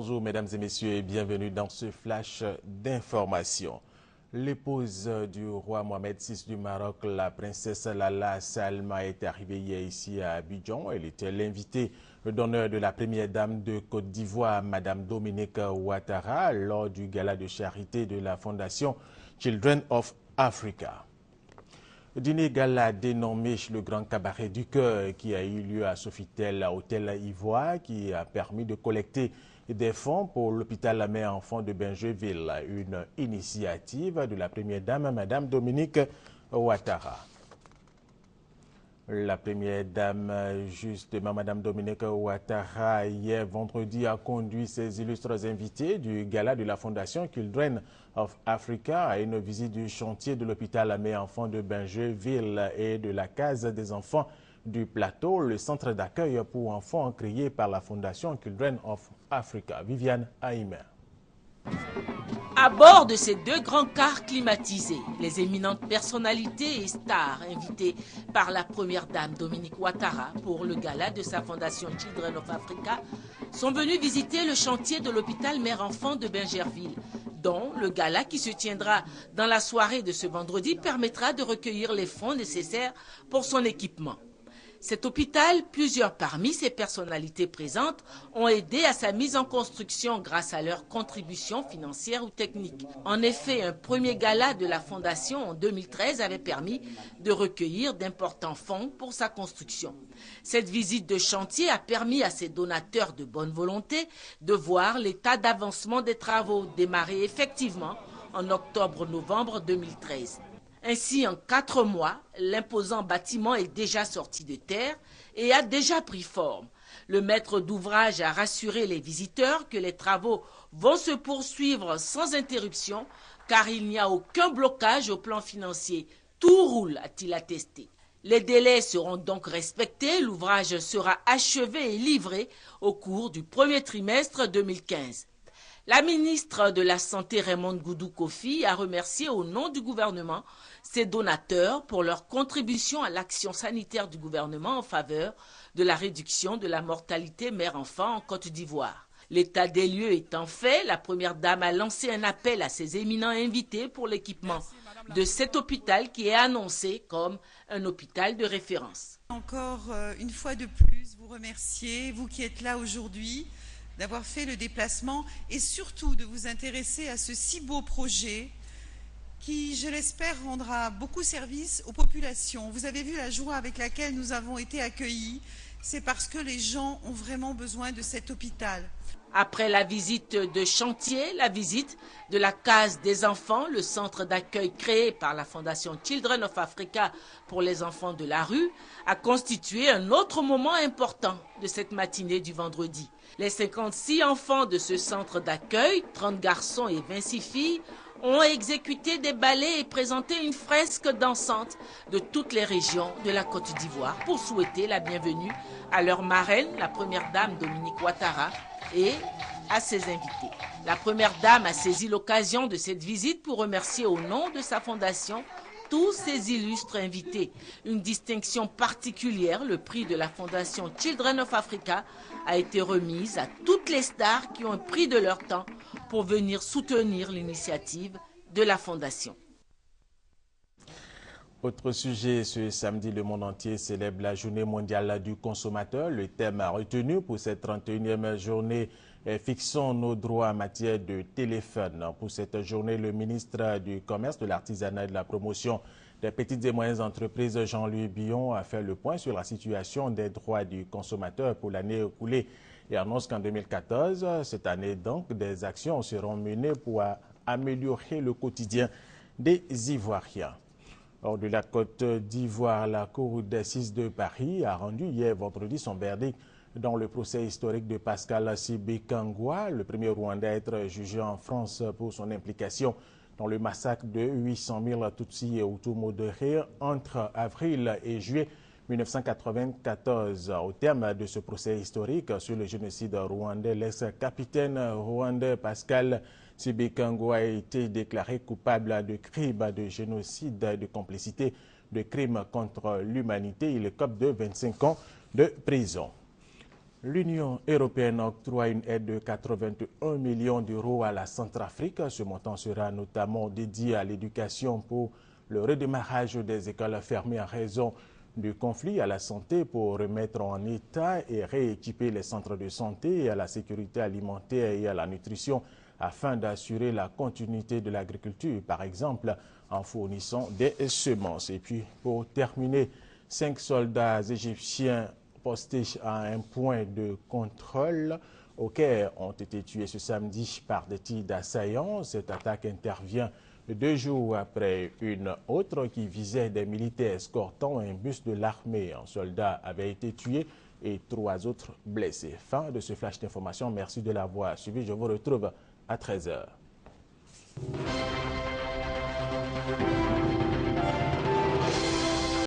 Bonjour mesdames et messieurs et bienvenue dans ce flash d'information. L'épouse du roi Mohamed VI du Maroc, la princesse Lala Salma, est arrivée hier ici à Abidjan. Elle était l'invitée d'honneur de la première dame de Côte d'Ivoire, Madame Dominique Ouattara, lors du gala de charité de la fondation Children of Africa. Le dîner gala dénommé le Grand Cabaret du Cœur qui a eu lieu à Sofitel, à Hôtel Ivoire, qui a permis de collecter des fonds pour l'hôpital mère-enfant de Bingerville, une initiative de la première dame, Madame Dominique Ouattara. La première dame, justement, Madame Dominique Ouattara, hier vendredi, a conduit ses illustres invités du gala de la Fondation Children of Africa à une visite du chantier de l'hôpital mère-enfant de Bingerville et de la case des enfants du plateau, le centre d'accueil pour enfants créé par la Fondation Children of Africa. Viviane Haïmer. À bord de ces deux grands cars climatisés, les éminentes personnalités et stars invitées par la première dame Dominique Ouattara pour le gala de sa fondation Children of Africa sont venus visiter le chantier de l'hôpital mère-enfant de Bingerville, dont le gala qui se tiendra dans la soirée de ce vendredi permettra de recueillir les fonds nécessaires pour son équipement. Cet hôpital, plusieurs parmi ses personnalités présentes ont aidé à sa mise en construction grâce à leur contribution financière ou technique. En effet, un premier gala de la Fondation en 2013 avait permis de recueillir d'importants fonds pour sa construction. Cette visite de chantier a permis à ces donateurs de bonne volonté de voir l'état d'avancement des travaux démarrés effectivement en octobre-novembre 2013. Ainsi, en 4 mois, l'imposant bâtiment est déjà sorti de terre et a déjà pris forme. Le maître d'ouvrage a rassuré les visiteurs que les travaux vont se poursuivre sans interruption car il n'y a aucun blocage au plan financier. Tout roule, a-t-il attesté. Les délais seront donc respectés. L'ouvrage sera achevé et livré au cours du premier trimestre 2015. La ministre de la Santé, Raymonde Goudou Kofi, a remercié au nom du gouvernement ses donateurs pour leur contribution à l'action sanitaire du gouvernement en faveur de la réduction de la mortalité mère-enfant en Côte d'Ivoire. L'état des lieux étant fait, la première dame a lancé un appel à ses éminents invités pour l'équipement de cet hôpital qui est annoncé comme un hôpital de référence. Encore une fois de plus, vous remercier, vous qui êtes là aujourd'hui, d'avoir fait le déplacement et surtout de vous intéresser à ce si beau projet qui, je l'espère, rendra beaucoup service aux populations. Vous avez vu la joie avec laquelle nous avons été accueillis. C'est parce que les gens ont vraiment besoin de cet hôpital. Après la visite de chantier, la visite de la case des enfants, le centre d'accueil créé par la Fondation Children of Africa pour les enfants de la rue, a constitué un autre moment important de cette matinée du vendredi. Les 56 enfants de ce centre d'accueil, 30 garçons et 26 filles, ont exécuté des ballets et présenté une fresque dansante de toutes les régions de la Côte d'Ivoire pour souhaiter la bienvenue à leur marraine, la première dame Dominique Ouattara, et à ses invités. La première dame a saisi l'occasion de cette visite pour remercier au nom de sa fondation tous ses illustres invités. Une distinction particulière, le prix de la fondation Children of Africa, a été remise à toutes les stars qui ont pris de leur temps pour venir soutenir l'initiative de la fondation. Autre sujet, ce samedi, le monde entier célèbre la journée mondiale du consommateur. Le thème retenu pour cette 31e journée est « Fixons nos droits en matière de téléphone ». Pour cette journée, le ministre du Commerce, de l'Artisanat et de la Promotion des petites et moyennes entreprises, Jean-Louis Billon, a fait le point sur la situation des droits du consommateur pour l'année écoulée et annonce qu'en 2014, cette année donc, des actions seront menées pour améliorer le quotidien des Ivoiriens. Hors de la Côte d'Ivoire, la Cour d'assises de Paris a rendu hier vendredi son verdict dans le procès historique de Pascal Sibikangwa, le premier Rwandais à être jugé en France pour son implication dans le massacre de 800 000 Tutsis et Hutus modérés entre avril et juillet 1994. Au terme de ce procès historique sur le génocide rwandais, l'ex-capitaine rwandais Pascal Sibikangwa a été déclaré coupable de crimes de génocide, de complicité, de crimes contre l'humanité. Il écope de 25 ans de prison. L'Union européenne octroie une aide de 81 millions d'euros à la Centrafrique. Ce montant sera notamment dédié à l'éducation pour le redémarrage des écoles fermées en raison du conflit, à la santé pour remettre en état et rééquiper les centres de santé, et à la sécurité alimentaire et à la nutrition afin d'assurer la continuité de l'agriculture, par exemple en fournissant des semences. Et puis pour terminer, 5 soldats égyptiens postés à un point de contrôle au Caire ont été tués ce samedi par des tirs d'assaillants. Cette attaque intervient 2 jours après une autre qui visait des militaires escortant un bus de l'armée. Un soldat avait été tué et 3 autres blessés. Fin de ce flash d'information. Merci de l'avoir suivi. Je vous retrouve à 13h.